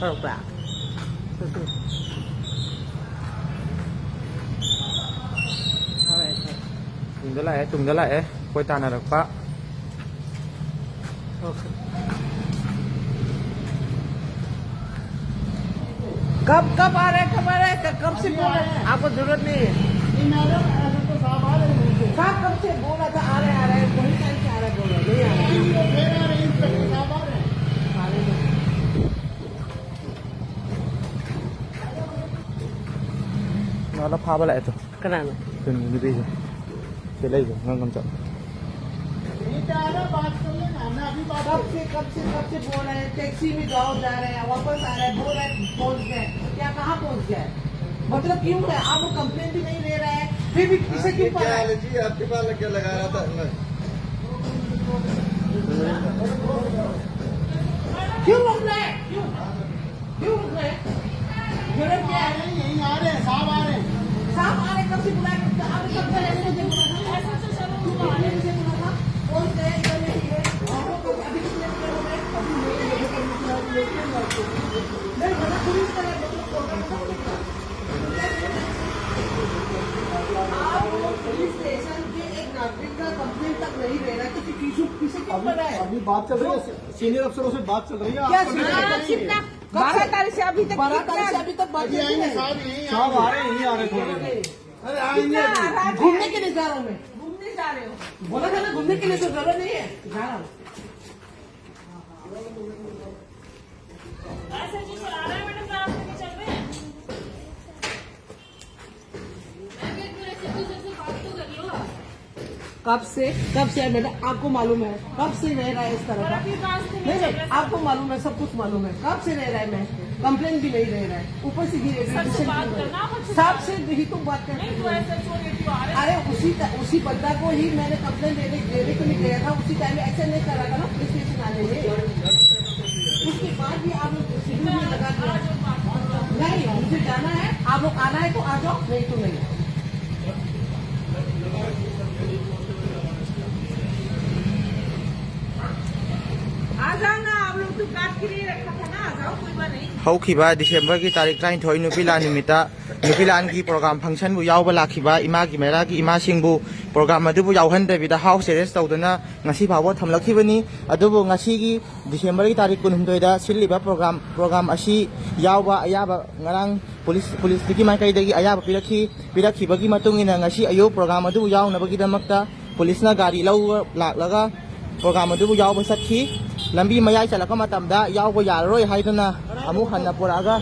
थोड़ा tùng đó lại quay tàn là được bác कब कब आ रहे कब से बोल रहे हैं आपको जरूरत नहीं है कब से बोला था आ रहे वही टाइम से आ रहे बोल रहे नहीं आ nó phá lại thôi कराना từng như bây giờ cái đây rồi ngon chậm कब से बोल रहे हैं टैक्सी में गाँव जा रहे हैं वापस आ रहे हैं बोल रहे हैं पहुंच गए क्या कहाँ पहुंच गए मतलब क्यों है आप वो कंप्लेन भी नहीं ले रहे हैं फिर भी किसे क्यों पा रहे हैं जी आपके पास क्या लगा रहा था क्यों रुक रहे हैं क्यों रुक रहे हैं जरूरत क्या है यहीं आ रहे हैं साहब आ रहे हैं साहब आ रहे कब से बुलाए आप कब से ऐसे मुझे बोला था ऐसा तो चलो बोला था पहुंच गए इधर नहीं है अभी नहीं बना पुलिस का पुलिस स्टेशन के एक नागरिक का कंप्लेंट तक नहीं दे रहा है तो किसे क्यों पड़ा है अभी बात चल रही है सीनियर अफसरों से बात चल रही है क्या 12 तारीख से अभी तक 12 तारीख से अभी तक बात नहीं है साहब आ रहे हैं यहीं आ रहे थोड़े अरे आएंगे घूमने के लिए जा रहा हूँ मैं घूमने जा रहे हो बोला था ना घूमने के लिए तो जरूरत नहीं है जा रहा हूँ ऐसे जो चला रहा है मैडम आराम से चल रहे हैं बात तो कर लो कब से मैडम आपको मालूम है कब से रह रहा है इस तरह का नहीं आपको मालूम है सब कुछ मालूम है कब से रह रहा है मैं कंप्लेन भी नहीं रह रहा है ऊपर से साहब से ही तुम बात कर अरे उसी बंदा को ही मैंने कंप्लेन देने को नहीं गया था उसी टाइम में एक्शन नहीं कर रहा था ना पुलिस स्टेशन आने में उसके बाद भी आप लोग शिड्यूल में लगा दिया नहीं मुझे जाना है आप लोग आना है तो आ जाओ नहीं तो नहीं आ जाओ ना आप लोग तो काट के लिए रखा था ना आ जाओ कोई बात नहीं हौखिबा दिसंबर की तारीख 23 नुपिलान निमित्ता नुपिलान की प्रोग्राम फंक्शन बु यावबा लाखिबा इमा की मेरा की इमा सिंबु प्रोग्राम अदुबु यावहनदबिदा हाउस अरेस्ट तौदना ngasi फावो थमलखिबनी अदुबु ngasi की दिसंबर की तारीख 29 दा सिलिबा प्रोग्राम असी यावबा अयाबा ngarang पुलिस की माइकैदगी अयाबा पिरखिबगी मतुंगिना ngasi अयो प्रोग्राम अदुबु यावनबगी दमक्ता पुलिसना गाड़ी लौ लाखलगा प्रोग्राम अदुबु यावबा सखी लंबी मयाई चलका मतमदा यावबा यारोय हाइदना अमु हन्ना पुरागा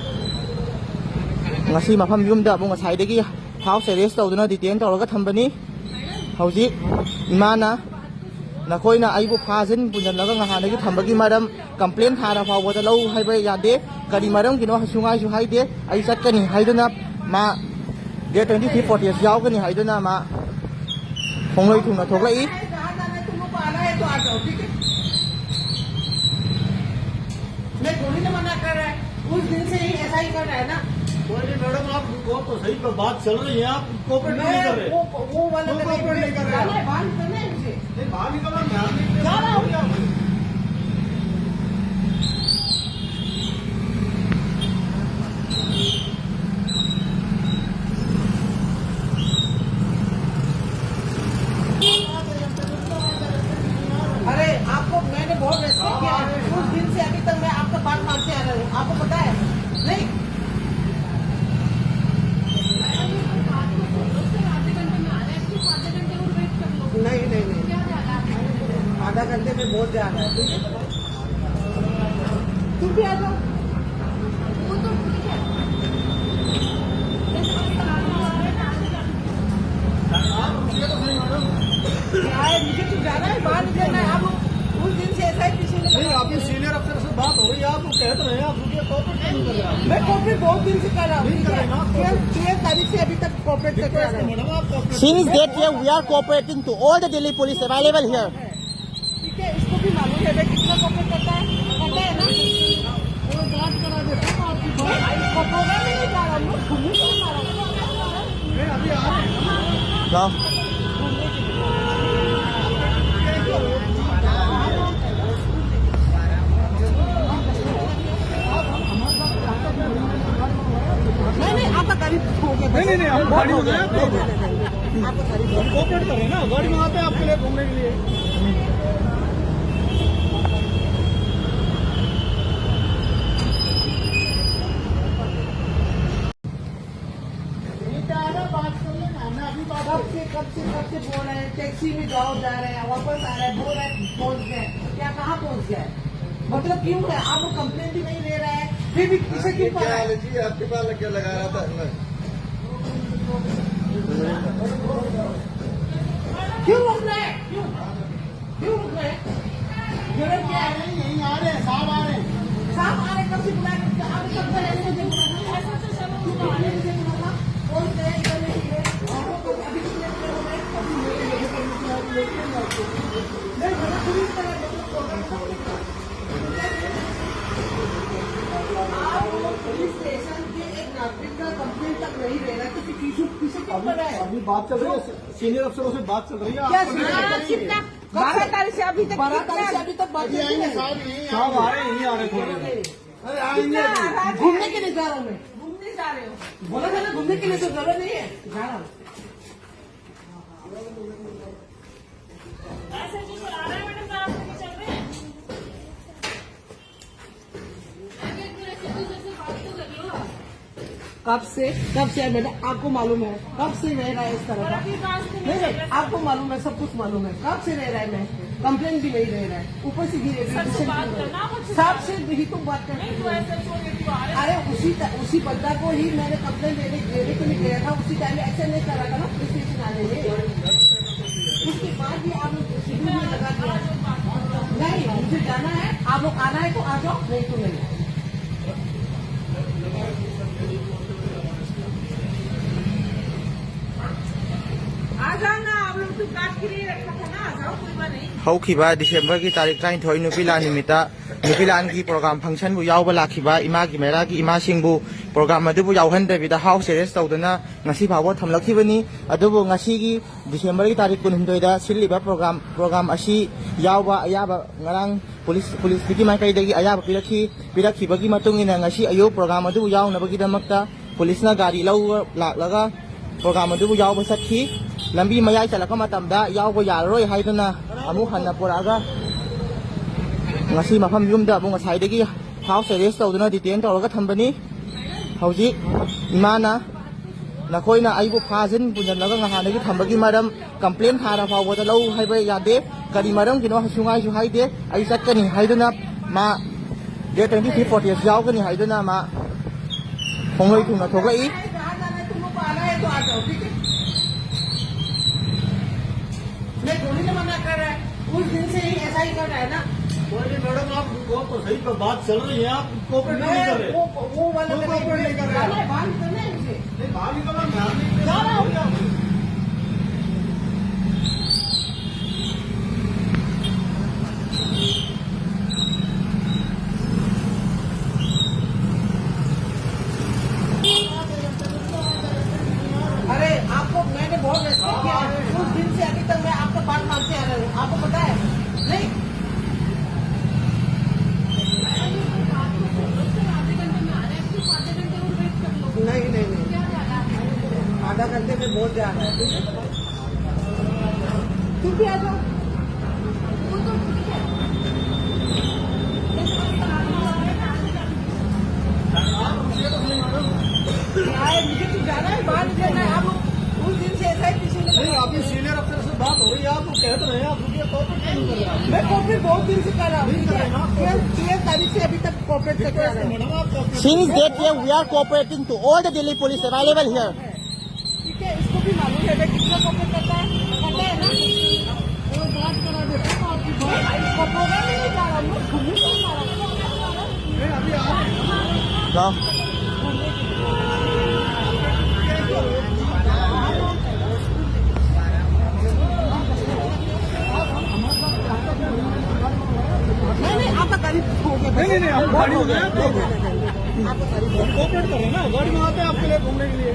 ngasi mafam yumda bu ngasaidagi house arrest tawduna detain tawraga thambani hojik imana nakoina aibu phajin bunjalaga ngahanagi thambagi maram complaint thara fawbada lau haiba yade kari maram kino hasungai su haide ai chatkani haiduna ma day 23 40 yawgani haiduna ma hongloi thuna thoklai मैं थोड़ी ना मना कर रहा है उस दिन से ही ऐसा ही कर रहा है ना मैडम आप वो तो सही पर बात चल रही है आप कोऑपरेट नहीं कर रहे वो वाला कोऑपरेट नहीं कर रहे बाहर करना है मुझे बाहर निकलना ध्यान जा रहा हूँ अरे आपको मैंने बहुत रेस्पेक्ट किया है उस दिन से अभी तक मैं आपका बात मानते आ रहा हूँ आपको पता है नहीं नहीं आधा घंटे में बहुत जा रहा है तुम भी आ जाओ वो तो ठीक है क्या है मुझे तो जाना है बाहर निकलना है आप उस दिन से ऐसा ही पीछे नहीं आपकी सीनियर अफसर से बात हो रही है आप कह तो रहे हैं आप रुकिए कोऑपरेट नहीं कर रहे हैं मैं कॉपरेट बहुत दिन से कर रहा हूँ नहीं कर रहे ना आप 13 तारीख से अभी तक कॉपरेट कर रहा हूँ मैडम आप cooperate since that year we are cooperating to all the Delhi police available here ठीक है इसको भी मालूम है मैं कितना कॉपरेट करता है ना वो बात करा देता हूं आपकी इसको प्रोग्राम में नहीं जा रहा हूँ घूमने को जा रहा हूँ मैं अभी आ रहे हैं no गाड़ी मंगाया आपको? आपको सारी कोऑपरेट कर रहे हैं ना, गाड़ी मंगाते हैं आपके लिए घूमने के लिए। कब से बोल रहे हैं, टैक्सी में जाओ जा रहे हैं, वापस आ रहे हैं, बोल रहे हैं पहुंच गए, क्या कहाँ पहुंच गए? मतलब क्यों है? आप लोग कंप्लेन भी नहीं ले रहे हैं, फिर भी पीछे क्यों पड़ रहे हैं? आपके पास क्या लगा रहा था? क्यों रुक रहे हैं? क्यों रुक रहे हैं? जरूरत क्या है? यहीं आ रहे हैं, साहब आ रहे हैं। साहब आ रहे, कब से बुलाए? आप कब से ऐसे मुझे बुलाना? ऐसा तो चलो मुझे बुलाना, कौन से इधर नहीं है? आप लोग तो अभी कितने देर हो गए? अभी मेरे लोगों को लेके जाओ। नहीं, बड़ा पूरी तरह आप लोग पुलिस स्टेशन के एक नागरिक का कंप्लेन तक नहीं ले रहा, तो पीछे क्यों पड़ रहा है? अभी बात चल रही है, सीनियर अफसरों से बात चल रही है। क्या आप सीनियर करिए। अफसर? कितना 12 तारीख से अभी तक 12 तारीख से अभी तक बात नहीं है। साहब आ रहे हैं, यहीं आ रहे हैं थोड़ी देर। अरे आएंगे घूमने के लिए जा रहा हूँ मैं, घूमने जा रहे हो। बोला था ना घूमने के लिए, तो जरूरत नहीं है, जा रहा हूँ। ऐसे जो चला रहे हैं मैडम, रास्ते में चल रहे हैं। कब से मैडम आपको मालूम है, कब से रह रहा है इस तरह का? अभी रास्ते में नहीं नहीं, आपको मालूम है, सब कुछ मालूम है, कब से रह रहा है मैं, कंप्लेन भी नहीं रह रहा है, ऊपर से गिरे सर से बात करना, मुझसे साहब से ही तो बात कर नहीं तो ऐसे छोड़ के तू आ रहे अरे उसी बंदा को ही मैंने कंप्लेन देने के लिए गया था, उसी टाइम एक्शन नहीं करा था ना पुलिस स्टेशन आने में। उसके बाद भी आप लोग शिविर में लगा दिया। नहीं, मुझे जाना है, आप लोग आना है तो आ जाओ, नहीं तो नहीं। आ जाना, आप लोग तो काट के लिए रखा था ना, आ जाओ, कोई बात नहीं। ꯍꯧꯈꯤꯕ ꯗꯤꯁꯦꯝꯕꯔꯒꯤ ꯇꯥꯔꯤꯛ 12 ꯅꯨꯄꯤꯂꯥꯟ ꯅꯨꯃꯤꯠꯇ ꯅꯨꯄꯤꯂꯥꯟꯒꯤ ꯄ꯭ꯔꯣꯒ꯭ꯔꯥꯝ ꯐꯪꯁꯟꯕꯨ ꯌꯥꯎꯕ ꯂꯥꯛꯈꯤꯕ ꯏꯃꯥꯒꯤ ꯃꯩꯔꯥꯒꯤ ꯏꯃꯥꯁꯤꯡꯕꯨ ꯄ꯭ꯔꯣꯒ꯭ꯔꯥꯝ ꯑꯗꯨꯕꯨ ꯌꯥꯎꯍꯟꯗꯕꯤꯗ ꯍꯥꯎꯁ ꯑꯦꯔꯦꯁ ꯇꯧꯗꯨꯅ ꯉꯁꯤ ꯐꯥꯎꯕ ꯊꯝꯂꯛꯈꯤꯕꯅꯤ ꯑꯗꯨꯕꯨ ꯉꯁꯤꯒꯤ ꯗꯤꯁꯦꯝꯕꯔꯒꯤ ꯇꯥꯔꯤꯛ 22ꯗ ꯁꯤꯜꯂꯤꯕ ꯄ꯭ꯔꯣꯒ꯭ꯔꯥꯝ ꯑꯁꯤ ꯌꯥꯎꯕ ꯑꯌꯥꯕ ꯉꯔꯥꯡ ꯄꯨꯂꯤꯁꯀꯤ ꯃꯥꯏꯀꯩꯗꯒꯤ ꯑꯌꯥꯕ ꯄꯤꯔꯛꯈꯤꯕꯒꯤ ꯃꯇꯨꯡ ꯏꯟꯅ ꯉꯁꯤ ꯑꯌꯨꯛ ꯄ꯭ꯔꯣꯒ꯭ꯔꯥꯝ ꯑꯗꯨꯕꯨ ꯌꯥꯎꯅꯕꯒꯤꯗꯃꯛꯇ ꯄꯨꯂꯤꯁꯅ ꯒꯥꯔꯤ ꯂꯧꯔ ꯂꯥꯛꯂꯒ ꯄ꯭ꯔꯣꯒ꯭ꯔꯥꯝ ꯑꯗꯨꯕꯨ ꯌꯥꯎꯕ ꯆꯠꯈꯤ ꯂꯝꯕꯤ ꯃꯌꯥꯏ ꯆꯠꯂꯛꯄ ꯃꯇꯝꯗ ꯌꯥꯎꯕ ꯌꯥꯔꯔꯣꯏ ꯍꯥꯏꯗꯨꯅ ꯑꯃꯨꯛ ꯍꯟꯅ ꯄꯨꯔꯛꯑꯒ ngasi mafam yumda bunga saidagi house arrest tawduna detain tawraga thambani hojik imana nakoina aibu phajin bunjalaga ngahanagi thambagi maram complaint thara fawada lau haiba yade kari maram kino hasungai su haide ai sakkani haiduna ma de 25 40 yawgani haiduna ma hongloi thuna thogai मैं थोड़ी ना मना कर रहा है, उस दिन से ही ऐसा ही कर रहा है ना। बोलिए मैडम, आप तो सही पर बात चल रही है, आप कोऑपरेट नहीं कर रहे। वो वाला कोई कोऑपरेट नहीं कर रहा है। बात करना है मुझे। नहीं, बाहर निकलना, ध्यान नहीं जा रहा हूँ। अरे आपको मैंने बहुत रेस्पेक्ट किया है, उस दिन से अभी तक मैं आपका बात मानते आ रहा हूँ, आपको पता है? नहीं नहीं नहीं नहीं, आधा घंटे में बहुत जा रहा है। तुम भी आ जाओ। मुझे तो जाना है, बाहर निकलना है। आप उस दिन से ऐसा ही पीछे नहीं, आपकी सीनियर अफसर से बात हो रही है, आप कह तो रहे हैं, आप रुकिए, कोऑपरेट नहीं कर रहे हैं। मैं कॉपरेट बहुत दिन से कर रहा हूँ, नहीं कर रहे ना। 12 तारीख से अभी तक कॉपरेट कर रहा हूँ। मैडम, आप cooperate since that year we are cooperating to all the Delhi police available here ठीक है, इसको भी मालूम है मैं कितना कॉपरेट करता है ना। वो बात करा देता हूँ आपकी बात। इसको प्रोग्राम में नहीं जा रहा हूँ, घूमने को जा रहा हूँ। नहीं, अभी आ रहे हैं। no नहीं आपका गाड़ी हो गया। नहीं, आप गाड़ी हो गया, आपका गाड़ी कोऑपरेट कर रहे हैं ना, गाड़ी मंगाते हैं आपके लिए घूमने के लिए।